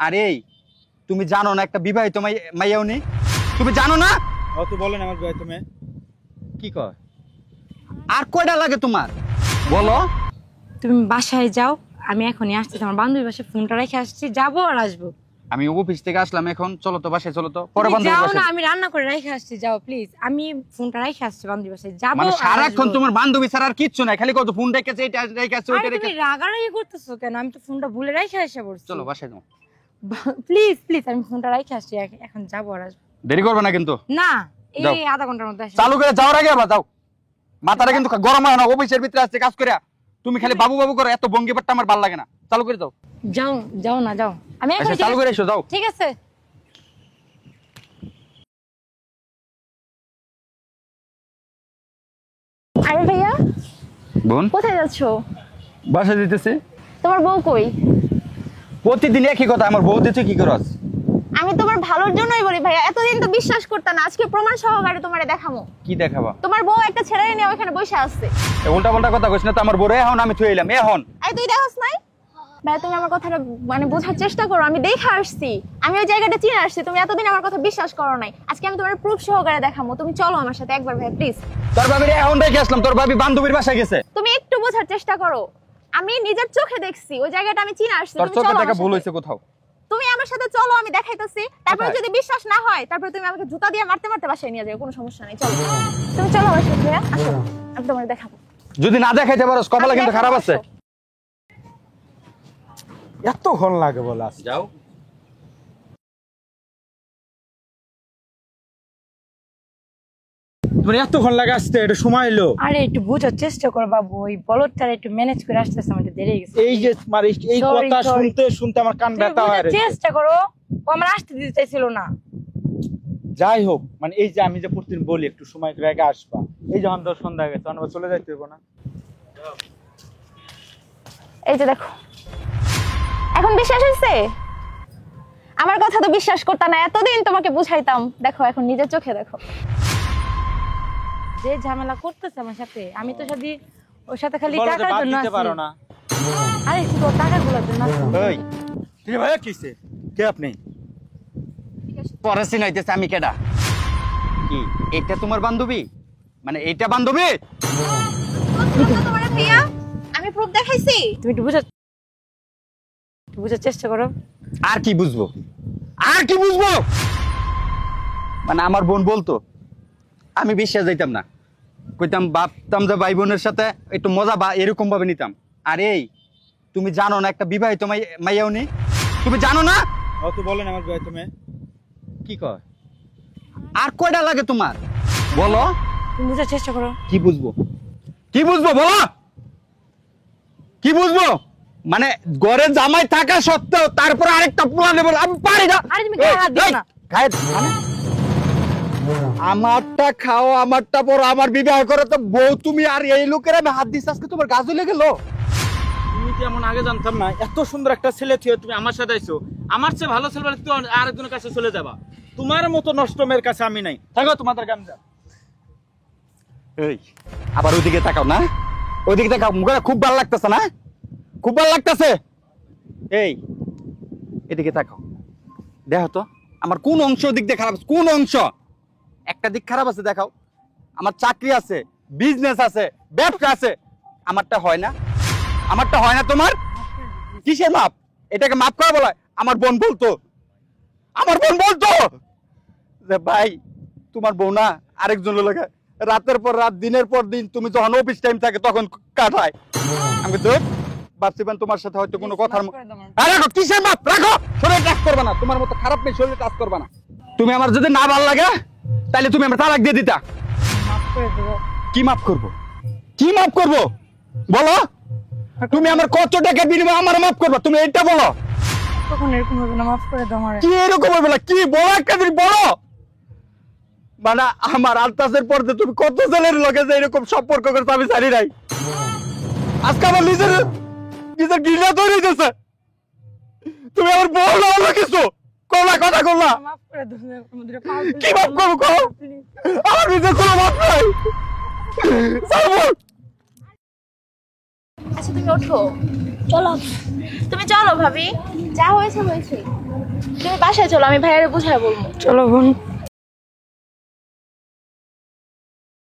আরে তুমি জানো না একটা বিবাহিত মাইয়াও নেই? তুমি জানো না? তো বলেন আমার বিবাহিত মেয়ে। কি কয়? আর কয়টা লাগে তোমার বলো? তুমি বাসায় যাও, আমি এখনই আসছি। আমার বান্ধবীর বাসায় ফোনটা রেখে আসছি, যাবো আর আসবো। আমি অফিস থেকে আসলাম, এখন চলো তো বাসায়, চলো তো পরে তুমি বান্ধবীর যাও না, বাসায়। আমি রান্না করে রেখে আসছি, যাও প্লিজ। আমি ফোনটা রেখে আসছি বান্ধবীর বাসায়, যাবো মানে আর সারাক্ষণ আসবো। তোমার বান্ধবী ছাড়া আর কিচ্ছু নাই, খালি কত ফোন রেখেছে, এটা রেখেছে, ওইটা আরে তুমি রেখেছে। রাগারাগি করতেছো কেন? আমি তো ফোনটা ভুলে রেখে এসে পড়ছি। চলো বাসায় যাও। প্লিজ প্লিজ, আমি ফোনটা রেখে আসছি, এখন যাবো আর আসবো। দেরি করবে না কিন্তু। না, যাও। এই আধা ঘন্টার মধ্যে আসবো। চালু করে যাওয়ার আগে আবার যাও। মাথাটা কিন্তু গরম হয় না, অফিসের ভিতরে আসছে কাজ করে তুমি খালি বাবু বাবু করো, এত ভঙ্গি পাট্টা আমার ভালো লাগে না। চালু করে যাও। যাও যাও না, যাও। আমি এখন আচ্ছা চালু করে এসো, যাও। ঠিক আছে। আরে ভাইয়া, বোন, কোথায় যাচ্ছো? বাসায় দিতেছি। তোমার বউ কই? প্রতিদিন একই কথা, আমার বউ দিচ্ছে কি করস? আমি তোমার ভালোর জন্যই বলি ভাইয়া, এতদিন তো বিশ্বাস করতে না, আজকে প্রমাণ সহকারে তোমারে দেখামো। কি দেখাবা? তোমার বউ একটা ছেড়ে নিয়ে ওখানে বসে আছে। উল্টা পাল্টা কথা কইছ না তো, আমার বউ এখন আমি থুয়ে এলাম এখন। এই তুই দেখোস নাই? ভাইয়া তুমি আমার কথাটা মানে বোঝার চেষ্টা করো, আমি দেখে আসছি, আমি ওই জায়গাটা চিনে আসছি, তুমি এতদিন আমার কথা বিশ্বাস করো নাই, আজকে আমি তোমার প্রুফ সহকারে দেখামো। তুমি চলো আমার সাথে একবার ভাইয়া প্লিজ। তোর ভাবির এখন রেখে আসলাম, তোর ভাবি বান্ধবীর বাসায় গেছে। তুমি একটু বোঝার চেষ্টা করো, আমি নিজের চোখে দেখছি, ওই জায়গাটা আমি চিনে আসছি। তোর তুমি চোখে চলো দেখা আমার ভুল সাথে। হয়েছে কোথাও। তুমি আমার সাথে চলো, আমি দেখাইতেছি, তারপরে কোথায়? যদি বিশ্বাস না হয় তারপরে তুমি আমাকে জুতা দিয়ে মারতে মারতে বাসায় নিয়ে যাবে, কোনো সমস্যা নেই। চলো তুমি চলো আমার সাথে ভাইয়া, আসো আমি তোমাকে দেখাবো। যদি না দেখাইতে পারোস কপালে কিন্তু খারাপ আছে। এতক্ষণ লাগে বলে আসতে। যাও। তোমার এতক্ষণ লাগে আসতে, এটা সময় এলো। আরে একটু বুঝার চেষ্টা করো বাবু, ওই বলদটারে একটু ম্যানেজ করে আসতেছে, আমার একটু দেরি হয়ে গেছে। এই যে তোমার এই Sorry, কথা sorry. শুনতে শুনতে আমার কান তুমি ব্যথা হয়ে বুঝার রয়েছে। চেষ্টা করো, ও আমার আসতে দিতে চাইছিল না। যাই হোক, মানে এই যে আমি যে প্রতিদিন বলি একটু সময় করে আগে আসবা, এই যখন তোর সন্ধ্যা হয়ে গেছে আমরা চলে যাইতে হইব না? এই যে দেখো, এখন বিশ্বাস হয়েছে? আমার কথা তো বিশ্বাস করতে না, এতদিন তোমাকে বুঝাইতাম, দেখো এখন নিজের চোখে দেখো। যে ঝামেলা করতেছে আমার সাথে, আমি তো সাথে ওর সাথে খালি বলো যে টাকার বাদ জন্য দিতে আছি। পারো না। আরে শুধু টাকাগুলোর জন্য আছি। এই ঠিক ভাইয়া কিসে কে আপনি? পরে চিনাইতেছে আমি কেডা। কি এটা তোমার বান্ধবী? মানে এইটা বান্ধবী? তোমার ভাইয়া আমি প্রুফ দেখাইছি। তুমি একটু বুঝার চেষ্টা করো। আর কি বুঝবো, আর কি বুঝবো? মানে আমার বোন বলতো, আমি বিশ্বাস যাইতাম না, কইতাম ভাবতাম যে ভাই বোনের সাথে একটু মজা বা এরকম ভাবে নিতাম। আর এই তুমি জানো না একটা বিবাহিত মাইয়াও নেই? তুমি জানো না? তো বলেন আমার বিবাহিত মেয়ে। কি কয়? আর কয়টা লাগে তোমার বলো? তুমি বুঝার চেষ্টা করো। কি বুঝবো, কি বুঝবো বলো? কি বুঝবো? মানে ঘরে জামাই থাকা সত্ত্বেও তারপর আরেকটা পোলা বলে আমি পারি না। আরে তুমি গায়ে হাত দিও না। গায়ে মানে আমারটা খাও, আমারটা পর, আমার বিবাহ করে তো বউ তুমি, আর এই লোকের আমি হাত দিস, আজকে তোমার গাছ লেগে গেল। তুমি কি এমন আগে জানতাম না? এত সুন্দর একটা ছেলে থিয়ে তুমি আমার সাথে আইছো, আমার চেয়ে ভালো ছেলে বলে তুমি আরেকজনের কাছে চলে যাবা। তোমার মতো নষ্ট মেয়ের কাছে আমি নাই, থাকো তোমাদের গান যা। এই আবার ওইদিকে তাকাও না, ওইদিকে তাকাও, মুখে খুব ভালো লাগতেছে না, খুব ভালো লাগতেছে। এই এদিকে তাকাও, দেখো তো আমার কোন অংশ দিক দিয়ে খারাপ আছে, কোন অংশ একটা দিক খারাপ আছে দেখাও। আমার চাকরি আছে, বিজনেস আছে, ব্যবসা আছে, আমারটা হয় না, আমারটা হয় না। তোমার কিসের মাপ? এটাকে মাপ করা বলা? আমার বোন বলতো, আমার বোন বলতো যে ভাই তোমার বউ না আরেকজন লাগে রাতের পর রাত, দিনের পর দিন, তুমি যখন অফিস টাইম থাকে তখন কাটায়। আমি তো ভাবছিলাম তোমার সাথে হয়তো কোনো কথার রাখো, কিসের মাপ রাখো, শরীরে টাচ করবে না, তোমার মতো খারাপ মেয়ে শরীরে টাচ করবে না। তুমি আমার যদি না ভালো লাগে তাহলে তুমি আমার তালাক দিয়ে দিতা। মাফ করে দেবো। কি মাফ করবো, কি মাফ করবো বলো? তুমি আমার কত টাকা বিনিময়ে আমার মাফ করবো, তুমি এটা বলো। কখন এরকম হবে না, মাফ করে দাও আমারে। কি এরকম হবে না, কি বলো একটা দিন বলো। মানে আমার আলতাসের পর যে তুমি কত ছেলের লোকে যে এরকম সম্পর্ক করছো আমি জানি নাই। আজকে আমার নিজের নিজের ঘৃণা তৈরি হইতেছে। তুমি আমার বল না হলো কিছু কোলা কথা বললা, মাফ করে দাও আমাদের পাও। কি মাফ করবো কো? আমার নিজের কোনো মাফ নাই। সাবুল আচ্ছা তুমি ওঠো, চলো তুমি চলো ভাবি, যা হয়েছে হয়েছে। তুমি বাসায় চলো, আমি ভাইয়ারে বুঝায় বলবো। চলো বোন।